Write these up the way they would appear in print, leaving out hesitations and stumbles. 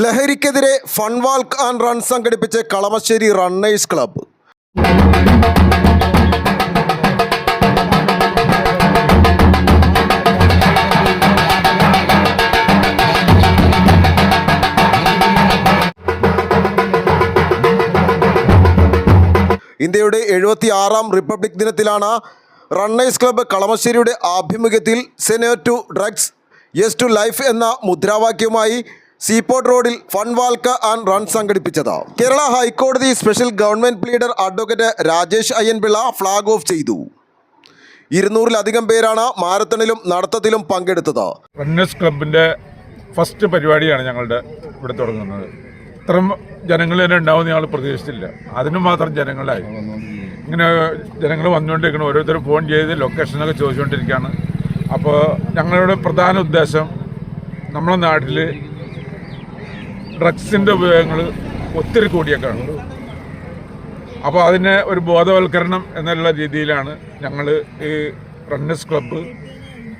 ലഹരിക്കെതിരെ fun walk and run സംഘടിപ്പിച്ച് Kalamassery runners club. ഇന്ത്യയുടെ 76ാം റിപ്പബ്ലിക് ദിനത്തിലാണ് റണ്ണേഴ്സ് ക്ലബ്ബ് കളമശ്ശേരിയുടെ ആഭിമുഖ്യത്തിൽ say no to drugs yes to life എന്ന മുദ്രാവാക്യവുമായി സീപോർട്ട് റോഡിൽ ഫൺ വാക്ക് ആൻഡ് റൺ സംഘടിപ്പിച്ചത്. കേരള ഹൈക്കോടതി special government pleader advocate Rajesh Ayyanpilla flag off ചെയ്തു. 200-ലധികം പേരാണ് മാരത്തണിലും നടത്തത്തിലും പങ്കെടുത്തത്. റണ്ണേഴ്സ് ക്ലബിൻ്റെ ഫസ്റ്റ് പരിപാടിയാണ് ഞങ്ങളുടെ ഇവിടെ തുടങ്ങുന്നത്. ഇത്രയും ജനങ്ങൾ തന്നെ ഉണ്ടാവുമെന്ന് ഞങ്ങൾ പ്രതീക്ഷിച്ചില്ല. അതിന് മാത്രം ജനങ്ങളായി ഇങ്ങനെ ജനങ്ങൾ വന്നുകൊണ്ടിരിക്കണം. ഓരോരുത്തരും ഫോൺ ചെയ്ത് ലൊക്കേഷനൊക്കെ ചോദിച്ചുകൊണ്ടിരിക്കുകയാണ്. അപ്പോൾ ഞങ്ങളുടെ പ്രധാന ഉദ്ദേശം നമ്മുടെ നാട്ടിൽ ഡ്രഗ്സിൻ്റെ ഉപയോഗങ്ങൾ ഒത്തിരി കൂടിയേക്കാണ്. അപ്പോൾ അതിനെ ഒരു ബോധവൽക്കരണം എന്നുള്ള രീതിയിലാണ് ഞങ്ങൾ ഈ റണ്ണേഴ്സ് ക്ലബ്ബ്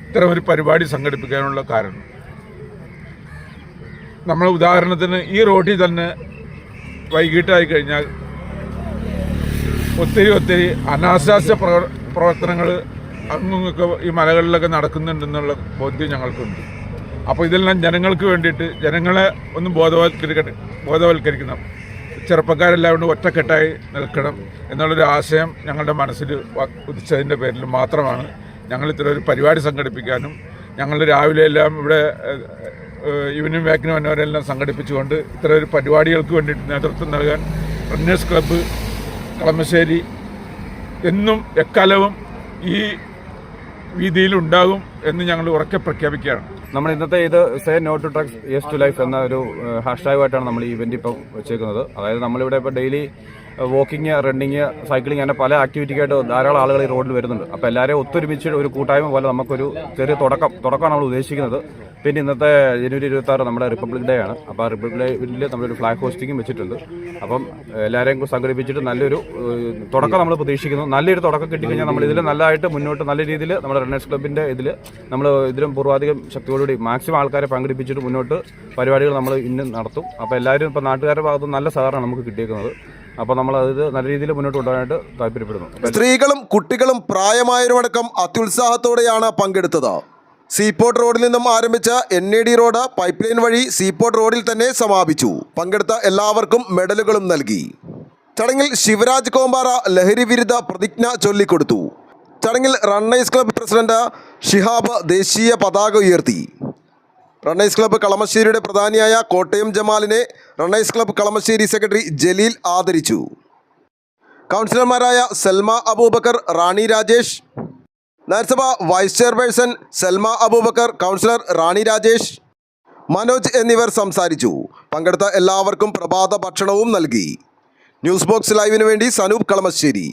ഇത്തരം ഒരു പരിപാടി സംഘടിപ്പിക്കാനുള്ള കാരണം. നമ്മൾ ഉദാഹരണത്തിന് ഈ റോഡിൽ തന്നെ വൈകിട്ടായി കഴിഞ്ഞാൽ ഒത്തിരി അനാശാസ്യ പ്രവർത്തനങ്ങൾ അങ്ങൊക്കെ ഈ മലകളിലൊക്കെ നടക്കുന്നുണ്ടെന്നുള്ള ബോധ്യം ഞങ്ങൾക്കുണ്ട്. അപ്പോൾ ഇതെല്ലാം ജനങ്ങൾക്ക് വേണ്ടിയിട്ട് ജനങ്ങളെ ഒന്ന് ബോധവൽക്കരിക്കണം. ചെറുപ്പക്കാരെല്ലാവരും ഒറ്റക്കെട്ടായി നിൽക്കണം എന്നുള്ളൊരു ആശയം ഞങ്ങളുടെ മനസ്സിൽ ഉദിച്ചതിൻ്റെ പേരിൽ മാത്രമാണ് ഞങ്ങൾ ഇത്ര ഒരു പരിപാടി സംഘടിപ്പിക്കാനും ഞങ്ങൾ രാവിലെ എല്ലാം ഇവിടെ ഈവനിങ് വാക്കിന് വന്നവരെല്ലാം സംഘടിപ്പിച്ചുകൊണ്ട് ഇത്ര ഒരു പരിപാടികൾക്ക് വേണ്ടിയിട്ട് നേതൃത്വം നൽകാൻ റണ്ണേഴ്സ് ക്ലബ്ബ് കളമശ്ശേരി എന്നും എക്കാലവും ഈ വീതിയിലുണ്ടാകും എന്ന് ഞങ്ങൾ ഉറക്കെ പ്രഖ്യാപിക്കുകയാണ്. നമ്മൾ ഇന്നത്തെ ഇത് say no to drugs yes to life എന്ന ഒരു ഹാഷ്ടാഗുമായിട്ടാണ് നമ്മൾ ഈ ഇവന്റ് ഇപ്പം വെച്ചേക്കുന്നത്. അതായത് നമ്മളിവിടെ ഇപ്പോൾ ഡെയിലി വാക്കിങ്, റണ്ണിങ്, സൈക്ലിംഗ് അങ്ങനെ പല ആക്ടിവിറ്റിക്കായിട്ട് ധാരാളം ആളുകൾ ഈ റോഡിൽ വരുന്നുണ്ട്. അപ്പോൾ എല്ലാവരെയും ഒത്തൊരുമിച്ച് ഒരു കൂട്ടായ്മ പോലെ നമുക്കൊരു ചെറിയ തുടക്കമാണ് നമ്മൾ ഉദ്ദേശിക്കുന്നത്. പിന്നെ ഇന്നത്തെ ജനുവരി 26 നമ്മുടെ റിപ്പബ്ലിക് ഡേ ആണ്. അപ്പോൾ ആ റിപ്പബ്ലിക് ഡേയിൽ നമ്മളൊരു ഫ്ലാഗ് ഹോസ്റ്റിങ്ങും വെച്ചിട്ടുണ്ട്. അപ്പം എല്ലാവരെയും സംഘടിപ്പിച്ചിട്ട് നല്ലൊരു തുടക്കം നമ്മൾ പ്രതീക്ഷിക്കുന്നു. നല്ലൊരു തുടക്കം കിട്ടിക്കഴിഞ്ഞാൽ നമ്മൾ ഇതിൽ നല്ലതായിട്ട് മുന്നോട്ട് നല്ല രീതിയിൽ നമ്മുടെ റണ്ണേഴ്സ് ക്ലബിൻ്റെ നമ്മൾ ഇതിലും പൂർവാധികം ശക്തിയോടുകൂടി മാക്സിമം ആൾക്കാരെ പങ്കെടുപ്പിച്ചിട്ട് മുന്നോട്ട് പരിപാടികൾ നമ്മൾ ഇന്നും നടത്തും. അപ്പോൾ എല്ലാവരും ഇപ്പോൾ നാട്ടുകാരുടെ ഭാഗത്ത് നല്ല സഹകരണം നമുക്ക് കിട്ടിയേക്കുന്നത്. അപ്പോൾ നമ്മൾ അത് നല്ല രീതിയിൽ മുന്നോട്ട് കൊണ്ടുപോകാനായിട്ട് താല്പര്യപ്പെടുന്നു. സ്ത്രീകളും കുട്ടികളും പ്രായമായവരുമടക്കം അത്യുത്സാഹത്തോടെയാണ് പങ്കെടുത്തത്. സീപോർട്ട് റോഡിൽ നിന്നും ആരംഭിച്ച NAD റോഡ് പൈപ്പ് ലൈൻ വഴി സീപോർട്ട് റോഡിൽ തന്നെ സമാപിച്ചു. പങ്കെടുത്ത എല്ലാവർക്കും മെഡലുകളും നൽകി. ചടങ്ങിൽ ശിവരാജ് കോമ്പാറ ലഹരി വിരുദ്ധ പ്രതിജ്ഞ ചൊല്ലിക്കൊടുത്തു. ചടങ്ങിൽ റണ്ണേഴ്സ് ക്ലബ്ബ് പ്രസിഡന്റ് ഷിഹാബ് ദേശീയ പതാക ഉയർത്തി. റണ്ണേഴ്സ് ക്ലബ്ബ് കളമശ്ശേരിയുടെ പ്രധാനിയായ കോട്ടയം ജമാലിനെ runners club Kalamassery secretary Jaleel ആദരിച്ചു. കൗൺസിലർമാരായ സൽമ അബൂബക്കർ, റാണി രാജേഷ്, നഗരസഭ vice chairperson Salma Abubakar, councillor Rani Rajesh, Manoj എന്നിവർ സംസാരിച്ചു. പങ്കെടുത്ത എല്ലാവർക്കും പ്രഭാത ഭക്ഷണവും നൽകി. ന്യൂസ് ബോക്സ് ലൈവിന് വേണ്ടി സനൂപ് കളമശ്ശേരി.